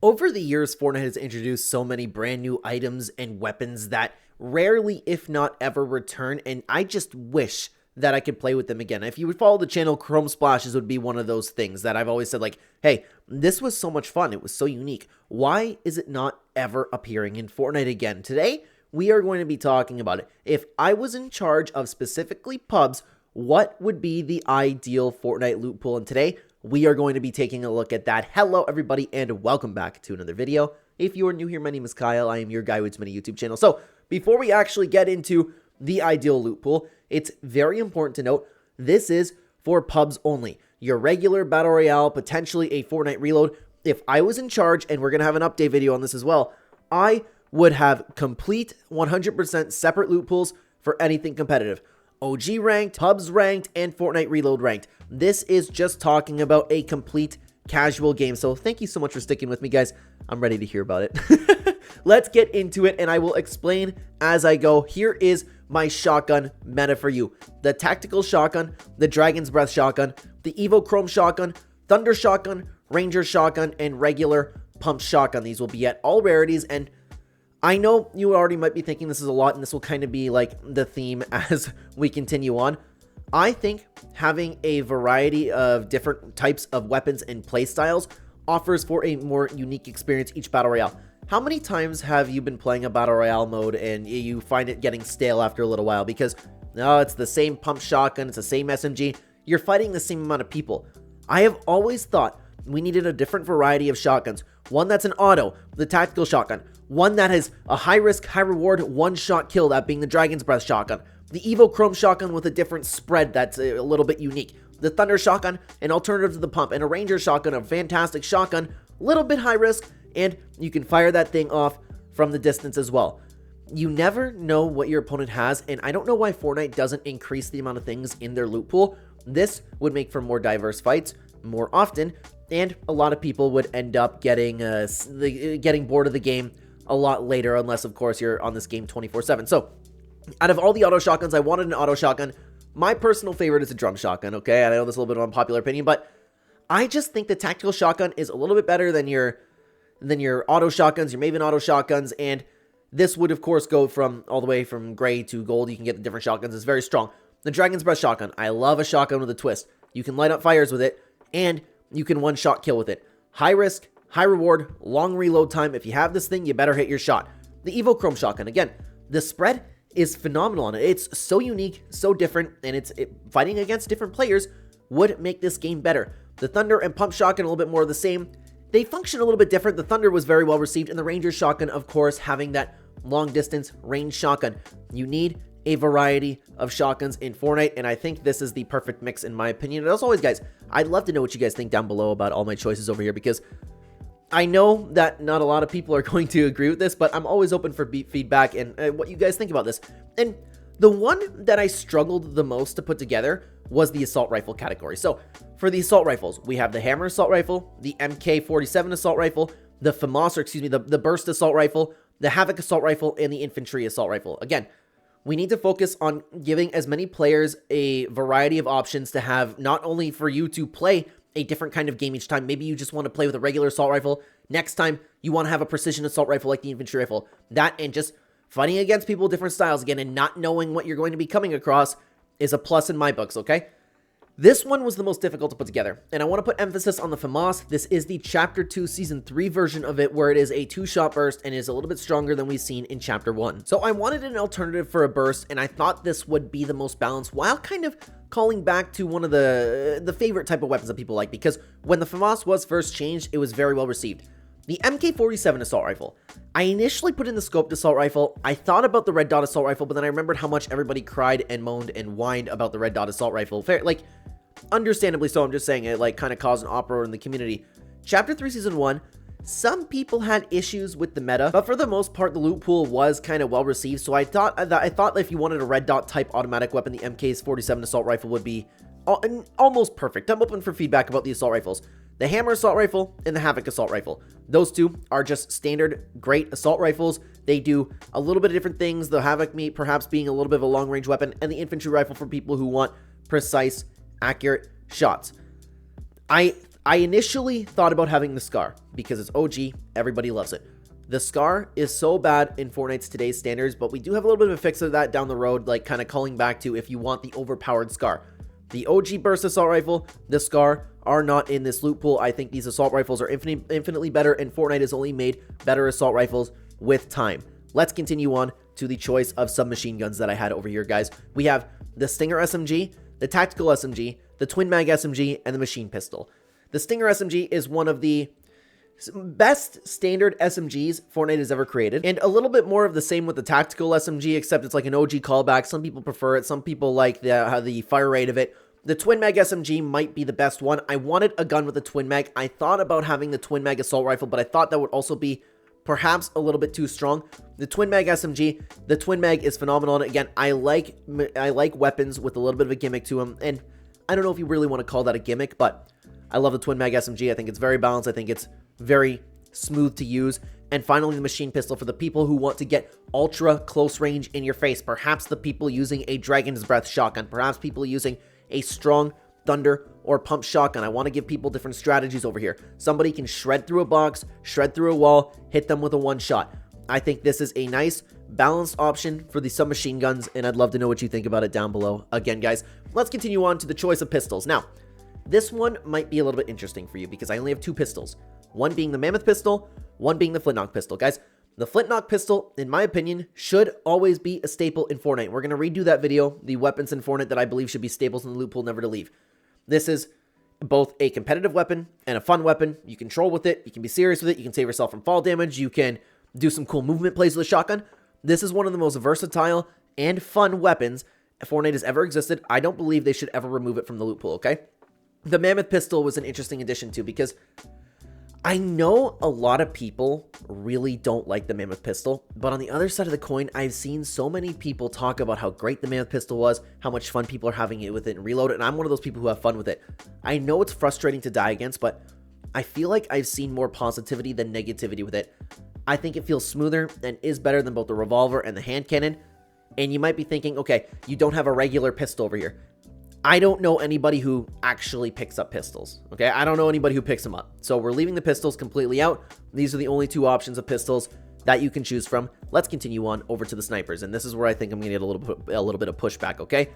Over the years, Fortnite has introduced so many brand new items and weapons that rarely, if not ever, return, and I just wish that I could play with them again. If you would follow the channel, Chrome Splashes would be one of those things that I've always said, like, hey, this was so much fun, it was so unique. Why is it not ever appearing in Fortnite again? Today, we are going to be talking about it. If I was in charge of specifically pubs, what would be the ideal Fortnite loot pool? And today, we are going to be taking a look at that. Hello, everybody, and welcome back to another video. If you are new here, my name is Kyle. I am your guy with many YouTube channel. So, before we actually get into the ideal loot pool, it's very important to note this is for pubs only. Your regular Battle Royale, potentially a Fortnite reload. If I was in charge, and we're going to have an update video on this as well, I would have complete 100% separate loot pools for anything competitive. OG ranked, pubs ranked, and Fortnite reload ranked. This is just talking about a complete casual game. So thank you so much for sticking with me, guys. I'm ready to hear about it. Let's get into it, and I will explain as I go. Here is my shotgun meta for you. The tactical shotgun, the Dragon's Breath shotgun, the Evo Chrome shotgun, Thunder shotgun, Ranger shotgun, and regular pump shotgun. These will be at all rarities, and I know you already might be thinking this is a lot, and this will kind of be like the theme as we continue on. I think having a variety of different types of weapons and playstyles offers for a more unique experience each Battle Royale. How many times have you been playing a Battle Royale mode and you find it getting stale after a little while because, no, it's the same pump shotgun, it's the same SMG, you're fighting the same amount of people. I have always thought we needed a different variety of shotguns. One that's an auto, the tactical shotgun. One that has a high risk, high reward, one-shot kill, that being the Dragon's Breath shotgun. The Evo Chrome shotgun with a different spread that's a little bit unique. The Thunder shotgun, an alternative to the pump. And a Ranger shotgun, a fantastic shotgun, a little bit high risk, and you can fire that thing off from the distance as well. You never know what your opponent has, and I don't know why Fortnite doesn't increase the amount of things in their loot pool. This would make for more diverse fights more often, and a lot of people would end up getting bored of the game a lot later, unless of course you're on this game 24/7. So out of all the auto shotguns, I wanted an auto shotgun. My personal favorite is a drum shotgun, okay? I know this is a little bit of an unpopular opinion, but I just think the tactical shotgun is a little bit better than your auto shotguns, your Maven auto shotguns, and this would of course go from all the way from gray to gold. You can get the different shotguns. It's very strong. The Dragon's Breath shotgun, I love a shotgun with a twist. You can light up fires with it, and you can one-shot kill with it. High risk, high reward, long reload time. If you have this thing, you better hit your shot. The Evo Chrome shotgun, again, the spread is phenomenal on it. It's so unique, so different, and fighting against different players would make this game better. The Thunder and Pump shotgun, a little bit more of the same. They function a little bit different. The Thunder was very well received, and the Ranger shotgun, of course, having that long distance range shotgun. You need a variety of shotguns in Fortnite, and I think this is the perfect mix in my opinion. And as always, guys, I'd love to know what you guys think down below about all my choices over here, because I know that not a lot of people are going to agree with this, but I'm always open for feedback and what you guys think about this. And the one that I struggled the most to put together was the assault rifle category. So for the assault rifles, we have the Hammer assault rifle, the MK47 assault rifle, the FAMAS, or excuse me, the Burst assault rifle, the Havoc assault rifle, and the Infantry assault rifle. Again, we need to focus on giving as many players a variety of options to have, not only for you to play a different kind of game each time. Maybe you just want to play with a regular assault rifle. Next time, you want to have a precision assault rifle like the Infantry rifle. That, and just fighting against people with different styles again, and not knowing what you're going to be coming across is a plus in my books, okay? This one was the most difficult to put together, and I want to put emphasis on the FAMAS. This is the Chapter 2 Season 3 version of it, where it is a 2-shot burst and is a little bit stronger than we've seen in Chapter 1. So I wanted an alternative for a burst, and I thought this would be the most balanced, while kind of calling back to one of the favorite type of weapons that people like, because when the FAMAS was first changed, it was very well received. The MK47 assault rifle. I initially put in the scoped assault rifle. I thought about the red dot assault rifle, but then I remembered how much everybody cried and moaned and whined about the red dot assault rifle. Like, understandably so, I'm just saying it like kind of caused an uproar in the community. Chapter 3 Season 1, some people had issues with the meta, but for the most part, the loot pool was kind of well received, so I thought if you wanted a red dot type automatic weapon, the MK47 assault rifle would be almost perfect. I'm open for feedback about the assault rifles. The Hammer assault rifle and the Havoc assault rifle. Those two are just standard great assault rifles. They do a little bit of different things. The Havoc perhaps being a little bit of a long range weapon, and the Infantry rifle for people who want precise, accurate shots. I I initially thought about having the Scar because it's OG, everybody loves it. The Scar is so bad in Fortnite's today's standards, but we do have a little bit of a fix of that down the road, like kind of calling back to if you want the overpowered Scar. The OG Burst Assault Rifle, the Scar, are not in this loot pool. I think these assault rifles are infinitely better, and Fortnite has only made better assault rifles with time. Let's continue on to the choice of submachine guns that I had over here, guys. We have the Stinger SMG, the Tactical SMG, the Twin Mag SMG, and the Machine Pistol. The Stinger SMG is one of the best standard SMGs Fortnite has ever created, and a little bit more of the same with the Tactical SMG, except it's like an OG callback. Some people prefer it, some people like the fire rate of it. The Twin Mag SMG might be the best one. I wanted a gun with a Twin Mag. I thought about having the Twin Mag Assault Rifle, but I thought that would also be perhaps a little bit too strong. The Twin Mag SMG, the Twin Mag is phenomenal. And again, I like weapons with a little bit of a gimmick to them, and I don't know if you really want to call that a gimmick, but I love the Twin Mag SMG. I think it's very balanced. I think it's very smooth to use. And finally, the Machine Pistol for the people who want to get ultra close range in your face. Perhaps the people using a Dragon's Breath shotgun. Perhaps people using a strong thunder or pump shotgun. I want to give people different strategies over here. Somebody can shred through a box, shred through a wall, hit them with a one shot. I think this is a nice balanced option for the submachine guns, and I'd love to know what you think about it down below. Again, guys, let's continue on to the choice of pistols. Now, this one might be a little bit interesting for you because I only have two pistols. One being the Mammoth pistol, one being the Flintlock pistol. Guys, the Flintlock pistol, in my opinion, should always be a staple in Fortnite. We're going to redo that video, the weapons in Fortnite that I believe should be staples in the loot pool, never to leave. This is both a competitive weapon and a fun weapon. You can troll with it, you can be serious with it, you can save yourself from fall damage, you can do some cool movement plays with a shotgun. This is one of the most versatile and fun weapons Fortnite has ever existed. I don't believe they should ever remove it from the loot pool, okay? The Mammoth pistol was an interesting addition too, because I know a lot of people really don't like the Mammoth pistol, but on the other side of the coin, I've seen so many people talk about how great the Mammoth pistol was, how much fun people are having it with it and reload it, and I'm one of those people who have fun with it. I know it's frustrating to die against, but I feel like I've seen more positivity than negativity with it. I think it feels smoother and is better than both the revolver and the hand cannon. And you might be thinking, okay, you don't have a regular pistol over here. I don't know anybody who actually picks up pistols, okay? I don't know anybody who picks them up. So we're leaving the pistols completely out. These are the only two options of pistols that you can choose from. Let's continue on over to the snipers, and this is where I think I'm gonna get a little bit of pushback, okay?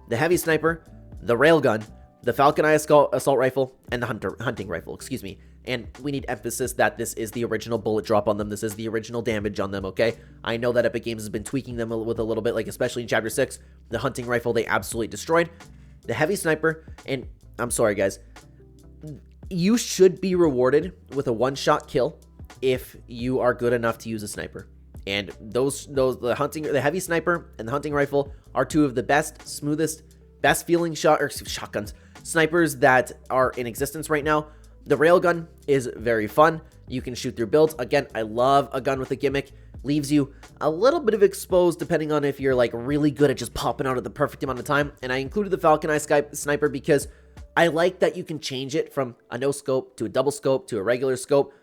The heavy sniper, the railgun, the Falcon Eye assault rifle, and the hunting rifle, excuse me. And we need emphasis that this is the original bullet drop on them. This is the original damage on them, okay? I know that Epic Games has been tweaking them with a little bit, like especially in Chapter 6. The hunting rifle, they absolutely destroyed. The heavy sniper, and I'm sorry guys, you should be rewarded with a one-shot kill if you are good enough to use a sniper. And the heavy sniper and the hunting rifle are two of the best, smoothest, best feeling shotguns, snipers that are in existence right now. The railgun is very fun. You can shoot through builds. Again, I love a gun with a gimmick. Leaves you a little bit of exposed depending on if you're like really good at just popping out at the perfect amount of time. And I included the Falcon Eye sniper because I like that you can change it from a no scope to a double scope to a regular scope.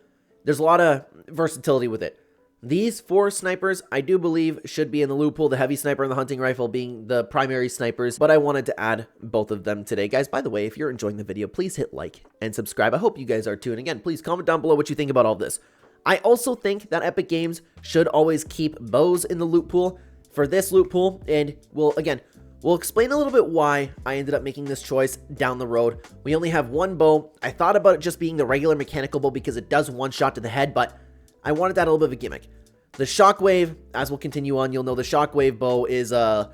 There's a lot of versatility with it. These four snipers, I do believe, should be in the loot pool, the heavy sniper and the hunting rifle being the primary snipers, but I wanted to add both of them today. Guys, by the way, if you're enjoying the video, please hit like and subscribe. I hope you guys are too. And again, please comment down below what you think about all this. I also think that Epic Games should always keep bows in the loot pool for this loot pool, and we'll explain a little bit why I ended up making this choice down the road. We only have one bow. I thought about it just being the regular mechanical bow because it does one shot to the head, but I wanted that a little bit of a gimmick. The Shockwave, as we'll continue on, you'll know the Shockwave bow is a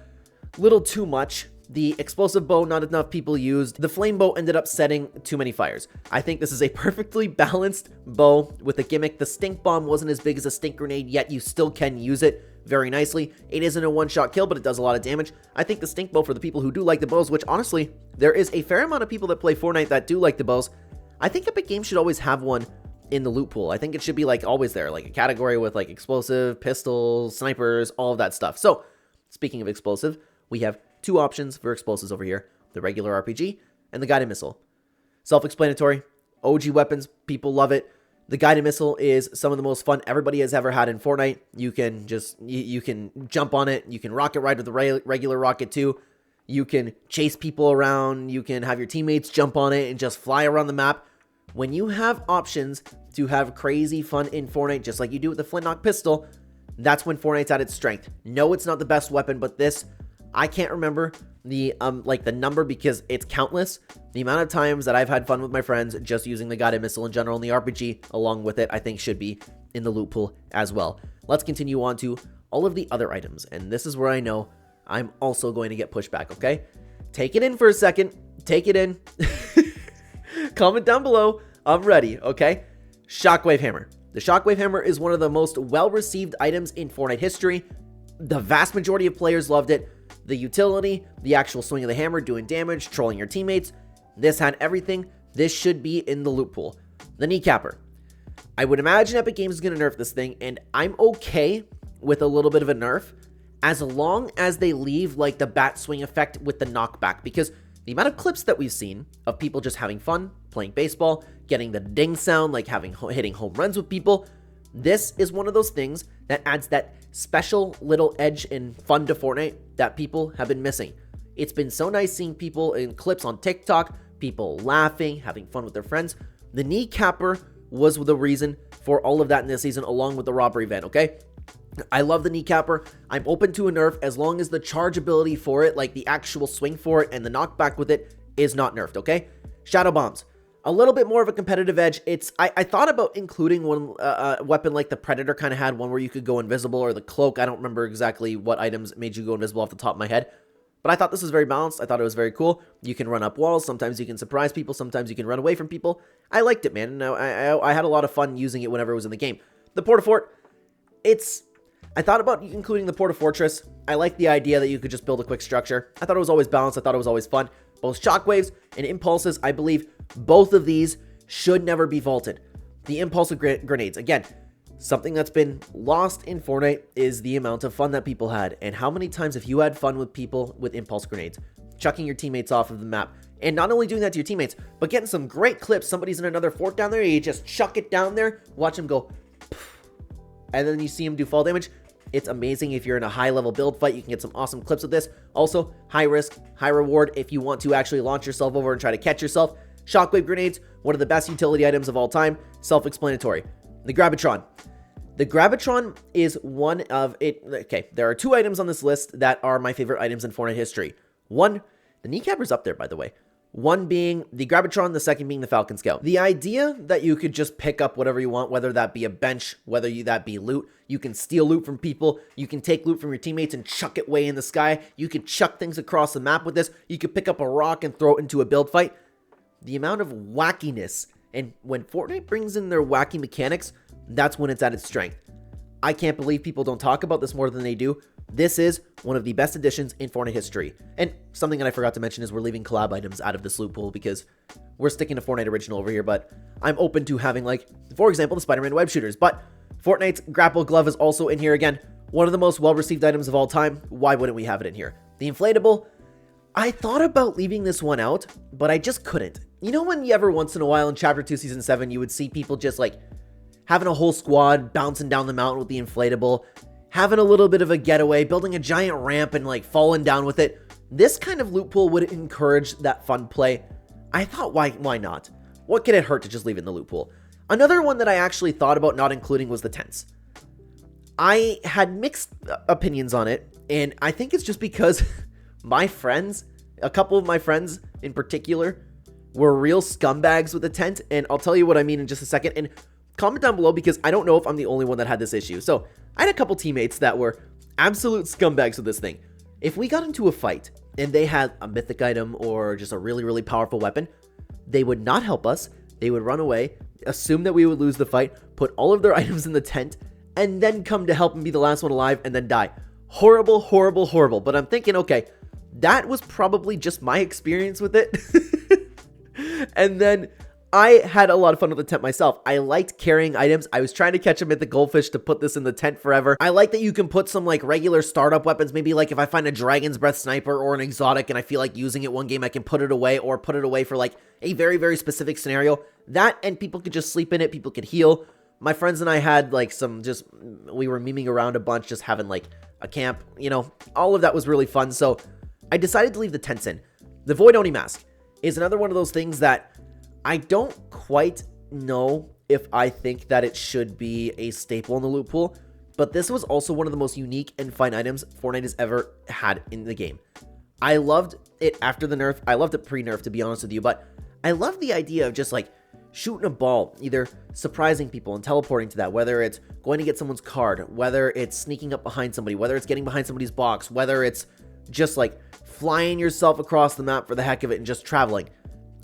little too much. The explosive bow, not enough people used. The flame bow ended up setting too many fires. I think this is a perfectly balanced bow with a gimmick. The stink bomb wasn't as big as a stink grenade, yet you still can use it very nicely. It isn't a one-shot kill, but it does a lot of damage. I think the stink bow for the people who do like the bows, which honestly, there is a fair amount of people that play Fortnite that do like the bows. I think Epic Games should always have one in the loot pool. I think it should be like always there, like a category with like explosive, pistols, snipers, all of that stuff. So speaking of explosive, we have two options for explosives over here, the regular RPG and the guided missile. Self-explanatory, OG weapons, people love it. The guided missile is some of the most fun everybody has ever had in Fortnite. You can just, you can jump on it, you can rocket ride with the regular rocket too. You can chase people around, you can have your teammates jump on it and just fly around the map. When you have options to have crazy fun in Fortnite, just like you do with the flintlock pistol, that's when Fortnite's at its strength. No, it's not the best weapon, but this, I can't remember the the number because it's countless. The amount of times that I've had fun with my friends just using the guided missile in general and the RPG along with it, I think should be in the loot pool as well. Let's continue on to all of the other items, and this is where I know I'm also going to get pushed back, okay? Take it in for a second. Take it in. Comment down below. I'm ready, okay? Shockwave Hammer. The Shockwave Hammer is one of the most well-received items in Fortnite history. The vast majority of players loved it. The utility, the actual swing of the hammer, doing damage, trolling your teammates. This had everything. This should be in the loot pool. The Kneecapper. I would imagine Epic Games is going to nerf this thing, and I'm okay with a little bit of a nerf as long as they leave like the bat swing effect with the knockback, because the amount of clips that we've seen of people just having fun, playing baseball, getting the ding sound, like hitting home runs with people, this is one of those things that adds that special little edge and fun to Fortnite that people have been missing. It's been so nice seeing people in clips on TikTok, people laughing, having fun with their friends. The Kneecapper was the reason for all of that in this season, along with the robbery event, okay? I love the Kneecapper. I'm open to a nerf as long as the charge ability for it, like the actual swing for it and the knockback with it, is not nerfed, okay? Shadow Bombs. A little bit more of a competitive edge. I thought about including one weapon like the Predator kind of had, one where you could go invisible, or the Cloak. I don't remember exactly what items made you go invisible off the top of my head. But I thought this was very balanced. I thought it was very cool. You can run up walls. Sometimes you can surprise people. Sometimes you can run away from people. I liked it, man. I had a lot of fun using it whenever it was in the game. The Portafort. I thought about including the Portafortress. I like the idea that you could just build a quick structure. I thought it was always balanced. I thought it was always fun. Both Shockwaves and Impulses, I believe both of these should never be vaulted. The Impulsive Grenades, again, something that's been lost in Fortnite is the amount of fun that people had. And how many times have you had fun with people with Impulse Grenades? Chucking your teammates off of the map. And not only doing that to your teammates, but getting some great clips. Somebody's in another fort down there, you just chuck it down there, watch them go, and then you see them do fall damage. It's amazing. If you're in a high-level build fight, you can get some awesome clips with this. Also, high risk, high reward if you want to actually launch yourself over and try to catch yourself. Shockwave Grenades, one of the best utility items of all time. Self-explanatory. The Gravitron. The Gravitron is one of it. Okay, there are two items on this list that are my favorite items in Fortnite history. One, the Kneecapper's up there, by the way. One being the Gravitron, the second being the Falcon Scout. The idea that you could just pick up whatever you want, whether that be a bench, whether that be loot, you can steal loot from people, you can take loot from your teammates and chuck it way in the sky, you could chuck things across the map with this, you could pick up a rock and throw it into a build fight. The amount of wackiness, and when Fortnite brings in their wacky mechanics, that's when it's at its strength. I can't believe people don't talk about this more than they do. This is one of the best additions in Fortnite history. And something that I forgot to mention is we're leaving collab items out of this loot pool because we're sticking to Fortnite original over here, but I'm open to having, like, for example, the Spider-Man web shooters. But Fortnite's grapple glove is also in here again. One of the most well-received items of all time. Why wouldn't we have it in here? The inflatable, I thought about leaving this one out, but I just couldn't. You know when you ever once in a while in Chapter 2 Season 7, you would see people just, like, having a whole squad bouncing down the mountain with the inflatable, having a little bit of a getaway, building a giant ramp and like falling down with it. This kind of loot pool would encourage that fun play. I thought, why not? What could it hurt to just leave it in the loot pool? Another one that I actually thought about not including was the tents. I had mixed opinions on it, and I think it's just because my friends, a couple of my friends in particular, were real scumbags with the tent, and I'll tell you what I mean in just a second. And comment down below because I don't know if I'm the only one that had this issue. So I had a couple teammates that were absolute scumbags with this thing. If we got into a fight and they had a mythic item or just a really, really powerful weapon, they would not help us. They would run away, assume that we would lose the fight, put all of their items in the tent, and then come to help and be the last one alive and then die. Horrible, horrible, horrible. But I'm thinking, okay, that was probably just my experience with it. And then I had a lot of fun with the tent myself. I liked carrying items. I was trying to catch a mythic goldfish to put this in the tent forever. I like that you can put some like regular startup weapons. Maybe like if I find a dragon's breath sniper or an exotic and I feel like using it one game, I can put it away or put it away for like a very, very specific scenario. That, and people could just sleep in it. People could heal. My friends and I had like we were memeing around a bunch, just having like a camp, you know, all of that was really fun. So I decided to leave the tents in. The Void Oni mask is another one of those things that I don't quite know if I think that it should be a staple in the loot pool, but this was also one of the most unique and fun items Fortnite has ever had in the game. I loved it after the nerf. I loved it pre-nerf, to be honest with you, but I love the idea of just like shooting a ball, either surprising people and teleporting to that, whether it's going to get someone's card, whether it's sneaking up behind somebody, whether it's getting behind somebody's box, whether it's just like flying yourself across the map for the heck of it and just traveling.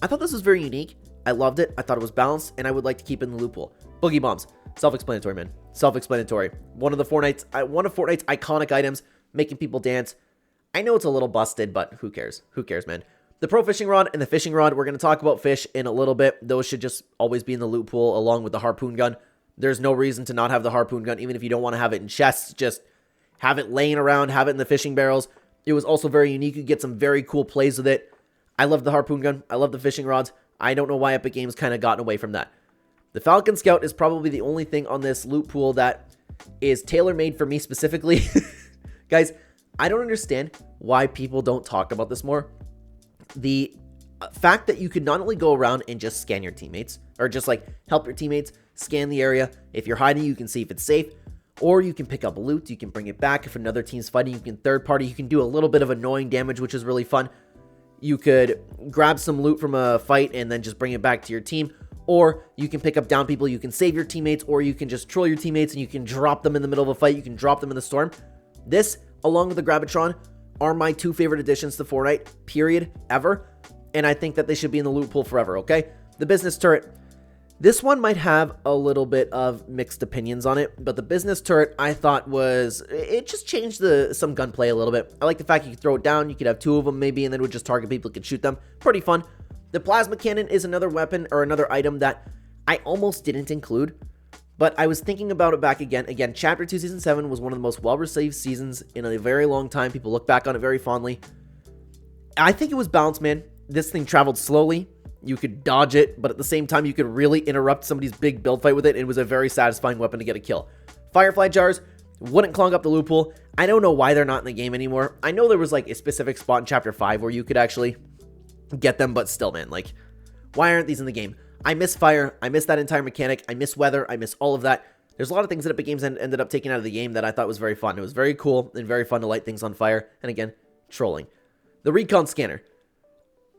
I thought this was very unique. I loved it. I thought it was balanced, and I would like to keep it in the loot pool. Boogie bombs. Self-explanatory, man. Self-explanatory. One of Fortnite's iconic items, making people dance. I know it's a little busted, but who cares? Who cares, man? The pro fishing rod and the fishing rod, we're going to talk about fish in a little bit. Those should just always be in the loot pool along with the harpoon gun. There's no reason to not have the harpoon gun, even if you don't want to have it in chests. Just have it laying around, have it in the fishing barrels. It was also very unique. You get some very cool plays with it. I love the harpoon gun. I love the fishing rods. I don't know why Epic Games kind of gotten away from that. The Falcon Scout is probably the only thing on this loot pool that is tailor-made for me specifically. Guys, I don't understand why people don't talk about this more. The fact that you could not only go around and just scan your teammates, or just like help your teammates scan the area. If you're hiding, you can see if it's safe, or you can pick up loot. You can bring it back. If another team's fighting, you can third party. You can do a little bit of annoying damage, which is really fun. You could grab some loot from a fight and then just bring it back to your team. Or you can pick up down people. You can save your teammates, or you can just troll your teammates and you can drop them in the middle of a fight. You can drop them in the storm. This, along with the Gravitron, are my two favorite additions to Fortnite, period, ever. And I think that they should be in the loot pool forever, okay? The business turret. This one might have a little bit of mixed opinions on it, but the business turret I thought it just changed some gunplay a little bit. I like the fact you could throw it down, you could have two of them maybe, and then it would just target people, you could shoot them. Pretty fun. The plasma cannon is another weapon or another item that I almost didn't include, but I was thinking about it back again. Again, Chapter 2 Season 7 was one of the most well-received seasons in a very long time. People look back on it very fondly. I think it was balanced, man. This thing traveled slowly. You could dodge it, but at the same time, you could really interrupt somebody's big build fight with it. It was a very satisfying weapon to get a kill. Firefly jars wouldn't clog up the loot pool. I don't know why they're not in the game anymore. I know there was like a specific spot in Chapter 5 where you could actually get them, but still, man, like, why aren't these in the game? I miss fire. I miss that entire mechanic. I miss weather. I miss all of that. There's a lot of things that Epic Games ended up taking out of the game that I thought was very fun. It was very cool and very fun to light things on fire. And again, trolling. The recon scanner.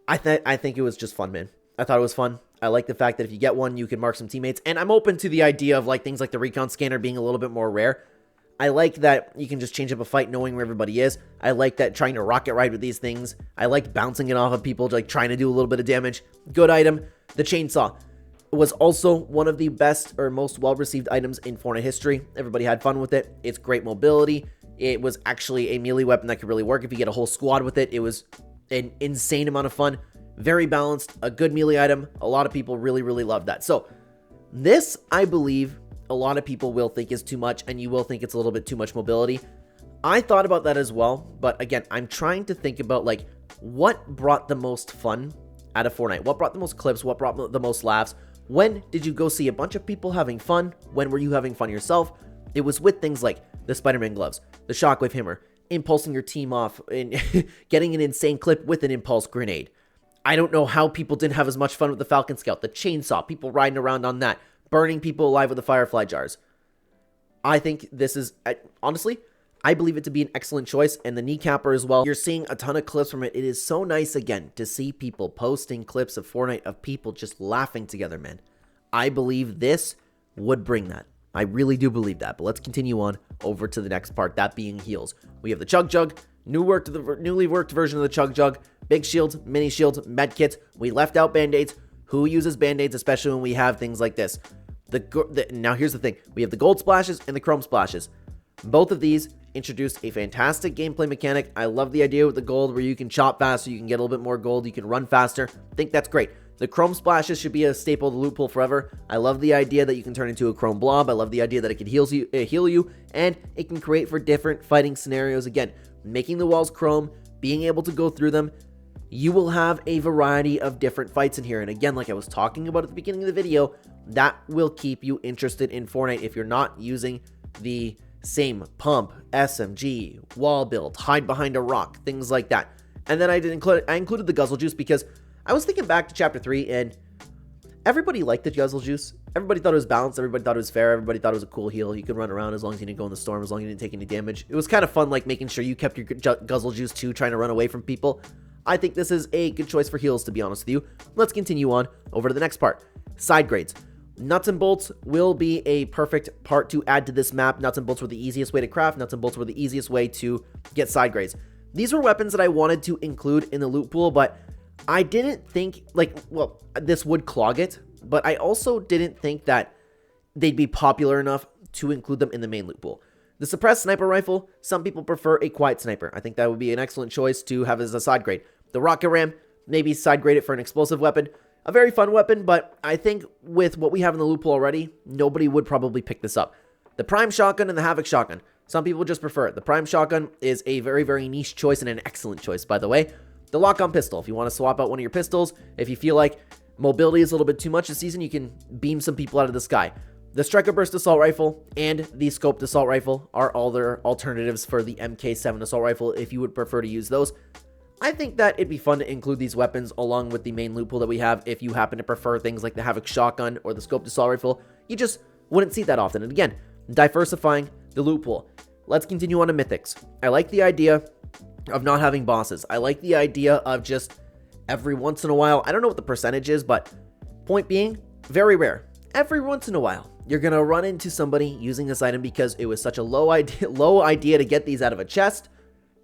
I think it was just fun, man. I thought it was fun. I like the fact that if you get one, you can mark some teammates. And I'm open to the idea of like things like the recon scanner being a little bit more rare. I like that you can just change up a fight knowing where everybody is. I like that trying to rocket ride with these things. I like bouncing it off of people, like trying to do a little bit of damage. Good item. The chainsaw was also one of the best or most well-received items in Fortnite history. Everybody had fun with it. It's great mobility. It was actually a melee weapon that could really work if you get a whole squad with it. It was an insane amount of fun. Very balanced. A good melee item. A lot of people really, really loved that. So this, I believe, a lot of people will think is too much, and you will think it's a little bit too much mobility. I thought about that as well, but again, I'm trying to think about like what brought the most fun out of Fortnite. What brought the most clips? What brought the most laughs? When did you go see a bunch of people having fun? When were you having fun yourself? It was with things like the Spider-Man gloves, the shockwave hammer, impulsing your team off, and getting an insane clip with an impulse grenade. I don't know how people didn't have as much fun with the Falcon Scout, the chainsaw, people riding around on that, burning people alive with the firefly jars. I think this is, honestly, I believe it to be an excellent choice, and the kneecapper as well. You're seeing a ton of clips from it. It is so nice, again, to see people posting clips of Fortnite of people just laughing together, man. I believe this would bring that. I really do believe that, but let's continue on over to the next part, that being heals. We have the Chug Jug, newly worked version of the Chug Jug, big shields, mini shields, med kits. We left out band-aids. Who uses band-aids, especially when we have things like this? Now here's the thing. We have the gold splashes and the chrome splashes. Both of these introduced a fantastic gameplay mechanic. I love the idea with the gold where you can chop faster, you can get a little bit more gold, you can run faster. I think that's great. The chrome splashes should be a staple of the loot pool forever. I love the idea that you can turn into a chrome blob. I love the idea that it can heal you, and it can create for different fighting scenarios. Again, making the walls chrome, being able to go through them. You will have a variety of different fights in here. And again, like I was talking about at the beginning of the video, that will keep you interested in Fortnite if you're not using the same pump, SMG, wall build, hide behind a rock, things like that. And then I included the guzzle juice because I was thinking back to Chapter 3, and everybody liked the Guzzle Juice. Everybody thought it was balanced. Everybody thought it was fair. Everybody thought it was a cool heal. You could run around as long as you didn't go in the storm, as long as you didn't take any damage. It was kind of fun, like making sure you kept your Guzzle Juice too, trying to run away from people. I think this is a good choice for heals, to be honest with you. Let's continue on over to the next part. Sidegrades. Nuts and bolts will be a perfect part to add to this map. Nuts and bolts were the easiest way to craft. Nuts and bolts were the easiest way to get sidegrades. These were weapons that I wanted to include in the loot pool, but I didn't think, like, well, this would clog it, but I also didn't think that they'd be popular enough to include them in the main loot pool. The suppressed sniper rifle, some people prefer a quiet sniper. I think that would be an excellent choice to have as a side grade. The rocket ram, maybe side grade it for an explosive weapon. A very fun weapon, but I think with what we have in the loot pool already, nobody would probably pick this up. The prime shotgun and the havoc shotgun. Some people just prefer it. The prime shotgun is a very, very niche choice and an excellent choice, by the way. The lock-on pistol. If you want to swap out one of your pistols, if you feel like mobility is a little bit too much this season, you can beam some people out of the sky. The striker burst assault rifle and the scoped assault rifle are all their alternatives for the MK7 assault rifle if you would prefer to use those. I think that it'd be fun to include these weapons along with the main loot pool that we have if you happen to prefer things like the Havoc shotgun or the scoped assault rifle. You just wouldn't see that often. And again, diversifying the loot pool. Let's continue on to Mythics. I like the idea of not having bosses. I like the idea of just every once in a while, I don't know what the percentage is, but point being, very rare. Every once in a while, you're going to run into somebody using this item because it was such a low idea to get these out of a chest.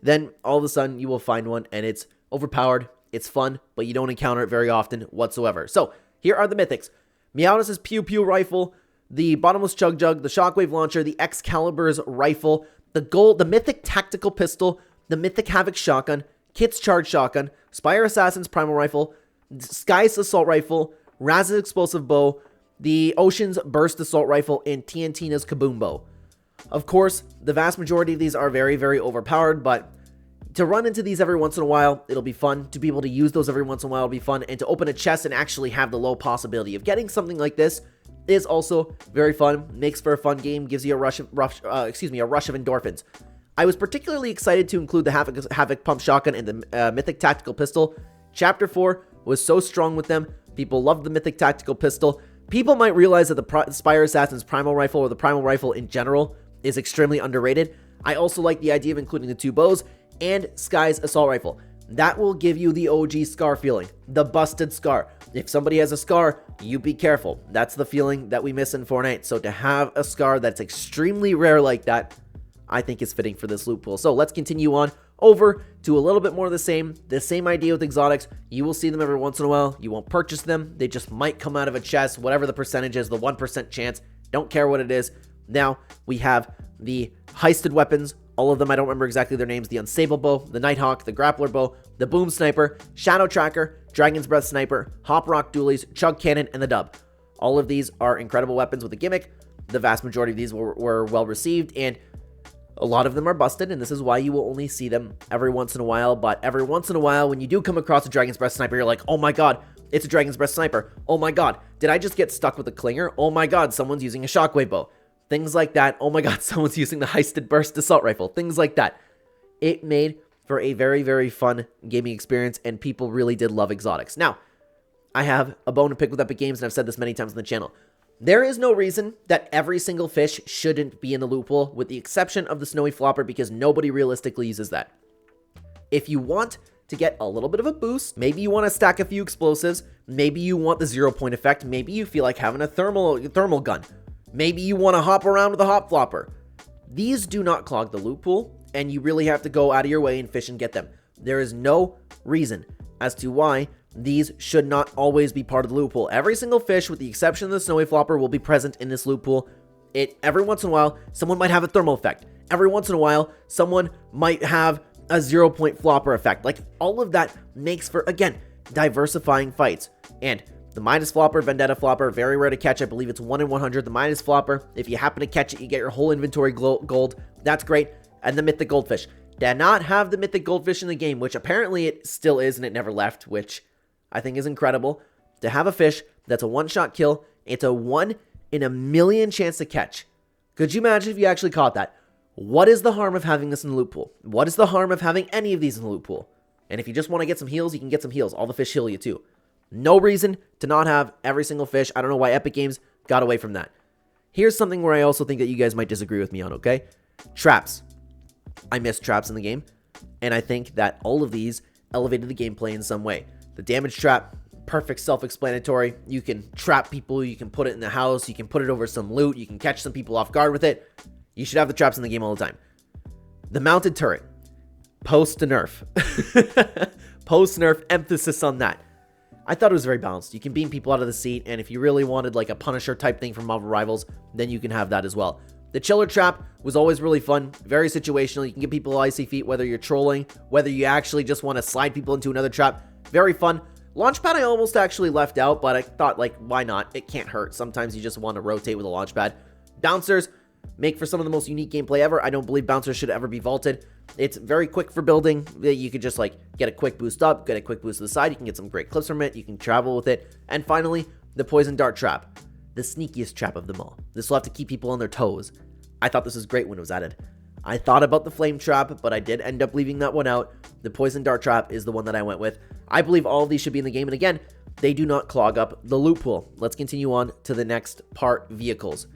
Then all of a sudden you will find one and it's overpowered, it's fun, but you don't encounter it very often whatsoever. So here are the Mythics. Meowdus' Pew Pew rifle, the Bottomless Chug Jug, the Shockwave launcher, the Excalibur's rifle, the Mythic tactical pistol, the Mythic Havoc shotgun, Kit's charge shotgun, Spire Assassin's primal rifle, Sky's assault rifle, Raz's explosive bow, the Ocean's burst assault rifle, and TNTina's kaboom bow. Of course, the vast majority of these are very, very overpowered, but to run into these every once in a while, it'll be fun. To be able to use those every once in a while will be fun, and to open a chest and actually have the low possibility of getting something like this is also very fun. Makes for a fun game, gives you a rush of endorphins. I was particularly excited to include the Havoc pump shotgun and the Mythic tactical pistol. Chapter 4 was so strong with them. People loved the Mythic tactical pistol. People might realize that the Spire Assassin's primal rifle, or the primal rifle in general, is extremely underrated. I also like the idea of including the two bows and Sky's assault rifle. That will give you the OG Scar feeling, the busted Scar. If somebody has a Scar, you be careful. That's the feeling that we miss in Fortnite. So to have a Scar that's extremely rare like that, I think is fitting for this loot pool. So let's continue on over to a little bit more of the same idea with exotics. You will see them every once in a while. You won't purchase them. They just might come out of a chest, whatever the percentage is, the 1% chance. Don't care what it is. Now we have the heisted weapons. All of them, I don't remember exactly their names. The Unstable Bow, the Nighthawk, the Grappler Bow, the Boom Sniper, Shadow Tracker, Dragon's Breath Sniper, Hop Rock Dualies, Chug Cannon, and the Dub. All of these are incredible weapons with a gimmick. The vast majority of these were well received, and a lot of them are busted, and this is why you will only see them every once in a while. But every once in a while, when you do come across a Dragon's Breath Sniper, you're like, oh my god, it's a Dragon's Breath Sniper. Oh my god, did I just get stuck with a Clinger? Oh my god, someone's using a Shockwave Bow. Things like that. Oh my god, someone's using the heisted burst assault rifle. Things like that. It made for a very, very fun gaming experience, and people really did love exotics. Now, I have a bone to pick with Epic Games, and I've said this many times on the channel. There is no reason that every single fish shouldn't be in the loot pool, with the exception of the Snowy Flopper, because nobody realistically uses that. If you want to get a little bit of a boost, maybe you want to stack a few explosives, maybe you want the 0-point effect, maybe you feel like having a thermal gun, maybe you want to hop around with a hop flopper. These do not clog the loot pool, and you really have to go out of your way and fish and get them. There is no reason as to why these should not always be part of the loot pool. Every single fish, with the exception of the Snowy Flopper, will be present in this loot pool. Every once in a while, someone might have a thermal effect. Every once in a while, someone might have a 0-point flopper effect. Like, all of that makes for, again, diversifying fights. And the Midas Flopper, Vendetta Flopper, very rare to catch. I believe it's 1 in 100. The Midas Flopper, if you happen to catch it, you get your whole inventory gold. That's great. And the Mythic Goldfish. Did not have the Mythic Goldfish in the game, which apparently it still is, and it never left, which I think is incredible. To have a fish that's a one-shot kill, it's a 1 in a million chance to catch. Could you imagine if you actually caught that? What is the harm of having this in the loot pool? What is the harm of having any of these in the loot pool? And if you just want to get some heals, you can get some heals. All the fish heal you too. No reason to not have every single fish. I don't know why Epic Games got away from that. Here's something where I also think that you guys might disagree with me on, okay? Traps. I miss traps in the game, and I think that all of these elevated the gameplay in some way. The damage trap, perfect self-explanatory. You can trap people, you can put it in the house, you can put it over some loot, you can catch some people off guard with it. You should have the traps in the game all the time. The mounted turret, post-nerf. Post-nerf, emphasis on that. I thought it was very balanced. You can beam people out of the seat, and if you really wanted like a Punisher type thing from Marvel Rivals, then you can have that as well. The chiller trap was always really fun, very situational. You can give people icy feet, whether you're trolling, whether you actually just want to slide people into another trap. Very fun. Launchpad I almost actually left out, but I thought, like, why not? It can't hurt. Sometimes you just want to rotate with a launchpad. Bouncers make for some of the most unique gameplay ever. I don't believe bouncers should ever be vaulted. It's very quick for building. You could just, like, get a quick boost up, get a quick boost to the side. You can get some great clips from it. You can travel with it. And finally, the poison dart trap. The sneakiest trap of them all. This will have to keep people on their toes. I thought this was great when it was added. I thought about the flame trap, but I did end up leaving that one out. The poison dart trap is the one that I went with. I believe all of these should be in the game, and again, they do not clog up the loot pool. Let's continue on to the next part, vehicles.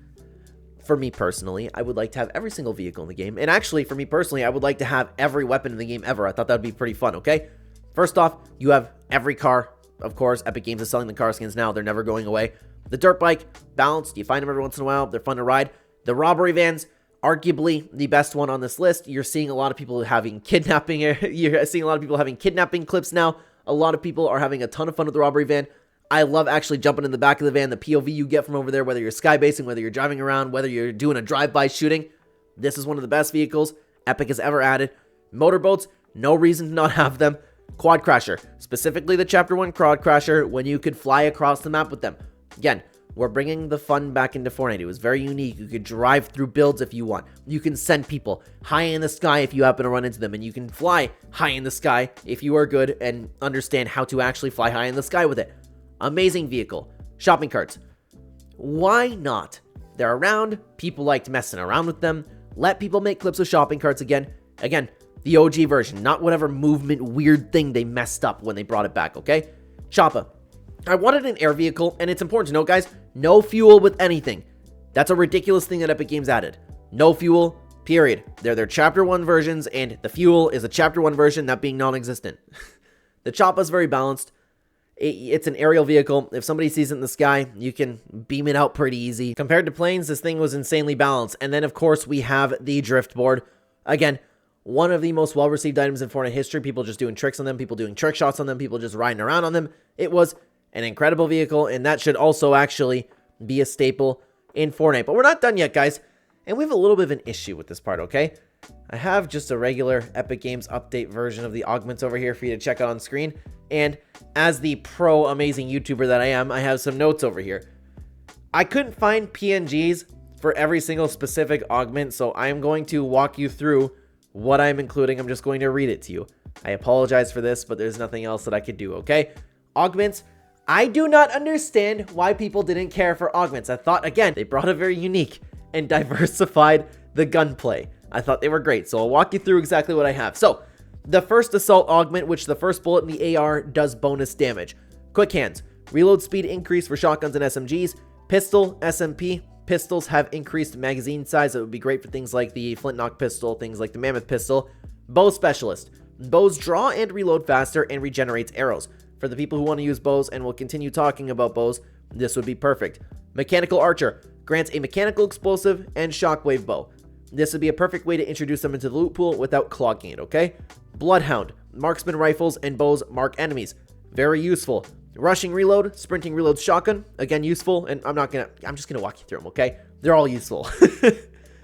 For me personally, I would like to have every single vehicle in the game, and actually, for me personally, I would like to have every weapon in the game ever. I thought that would be pretty fun, okay? First off, you have every car. Of course, Epic Games is selling the car skins now. They're never going away. The dirt bike, balanced. You find them every once in a while. They're fun to ride. The robbery vans, arguably the best one on this list. You're seeing a lot of people having kidnapping. You're seeing a lot of people having kidnapping clips now. A lot of people are having a ton of fun with the robbery van. I love actually jumping in the back of the van, the POV you get from over there, whether you're skybasing, whether you're driving around, whether you're doing a drive-by shooting. This is one of the best vehicles Epic has ever added. Motorboats, no reason to not have them. Quad Crasher, specifically the Chapter 1 Quad Crasher, when you could fly across the map with them. Again, we're bringing the fun back into Fortnite. It was very unique. You could drive through builds if you want. You can send people high in the sky if you happen to run into them. And you can fly high in the sky if you are good and understand how to actually fly high in the sky with it. Amazing vehicle. Shopping carts. Why not? They're around. People liked messing around with them. Let people make clips with shopping carts again. Again, the OG version, not whatever movement weird thing they messed up when they brought it back, okay? Choppa. I wanted an air vehicle, and it's important to note, guys, no fuel with anything. That's a ridiculous thing that Epic Games added. No fuel, period. They're their Chapter 1 versions, and the fuel is a Chapter 1 version, that being non-existent. The Choppa is very balanced. It's an aerial vehicle. If somebody sees it in the sky, you can beam it out pretty easy. Compared to planes, this thing was insanely balanced. And then, of course, we have the drift board. Again, one of the most well-received items in Fortnite history. People just doing tricks on them, people doing trick shots on them, people just riding around on them. It was an incredible vehicle, and that should also actually be a staple in Fortnite. But we're not done yet, guys, and we have a little bit of an issue with this part, okay? I have just a regular Epic Games update version of the Augments over here for you to check out on screen, and as the pro amazing YouTuber that I am, I have some notes over here. I couldn't find PNGs for every single specific augment, so I am going to walk you through what I'm including. I'm just going to read it to you. I apologize for this, but there's nothing else that I could do, okay? Augments. I do not understand why people didn't care for augments. I thought, again, they brought a very unique and diversified the gunplay. I thought they were great, so I'll walk you through exactly what I have. So, the first assault augment, which the first bullet in the AR does bonus damage. Quick hands. Reload speed increase for shotguns and SMGs. Pistol, SMP. Pistols have increased magazine size. That would be great for things like the Flintlock pistol, things like the Mammoth pistol. Bow specialist. Bows draw and reload faster and regenerates arrows. For the people who want to use bows, and we'll continue talking about bows, this would be perfect. Mechanical Archer grants a mechanical explosive and shockwave bow. This would be a perfect way to introduce them into the loot pool without clogging it, okay? Bloodhound, marksman rifles and bows mark enemies. Very useful. Rushing reload, sprinting reload shotgun, again useful, and I'm just gonna walk you through them, okay? They're all useful.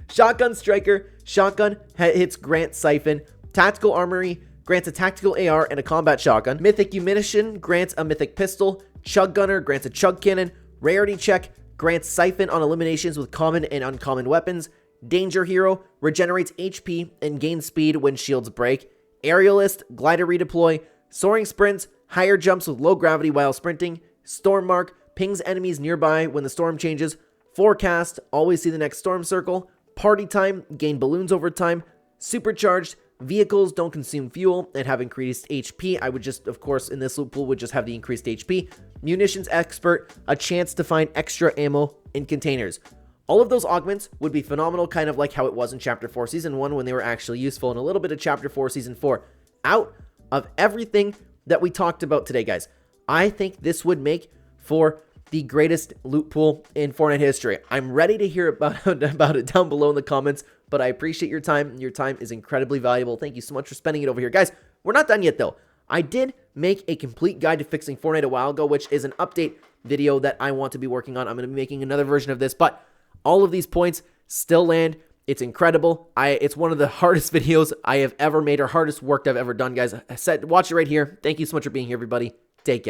Shotgun striker, shotgun hits grant siphon, tactical armory, grants a tactical AR and a combat shotgun. Mythic Munition grants a mythic pistol. Chug Gunner grants a chug cannon. Rarity check grants siphon on eliminations with common and uncommon weapons. Danger Hero regenerates HP and gains speed when shields break. Aerialist, glider redeploy. Soaring sprints, higher jumps with low gravity while sprinting. Storm Mark pings enemies nearby when the storm changes. Forecast, always see the next storm circle. Party Time, gain balloons over time. Supercharged, Vehicles don't consume fuel and have increased HP. I would just, of course, in this loot pool, would just have the increased HP. Munitions Expert, a chance to find extra ammo in containers. All of those augments would be phenomenal, kind of like how it was in Chapter 4 Season 1 when they were actually useful, and a little bit of Chapter 4 Season 4. Out of everything that we talked about today, guys, I think this would make for the greatest loot pool in Fortnite history. I'm ready to hear about it down below in the comments, but I appreciate your time. Your time is incredibly valuable. Thank you so much for spending it over here. Guys, we're not done yet, though. I did make a complete guide to fixing Fortnite a while ago, which is an update video that I want to be working on. I'm going to be making another version of this, but all of these points still land. It's incredible. It's one of the hardest videos I have ever made, or hardest work I've ever done, guys. Watch it right here. Thank you so much for being here, everybody. Take care.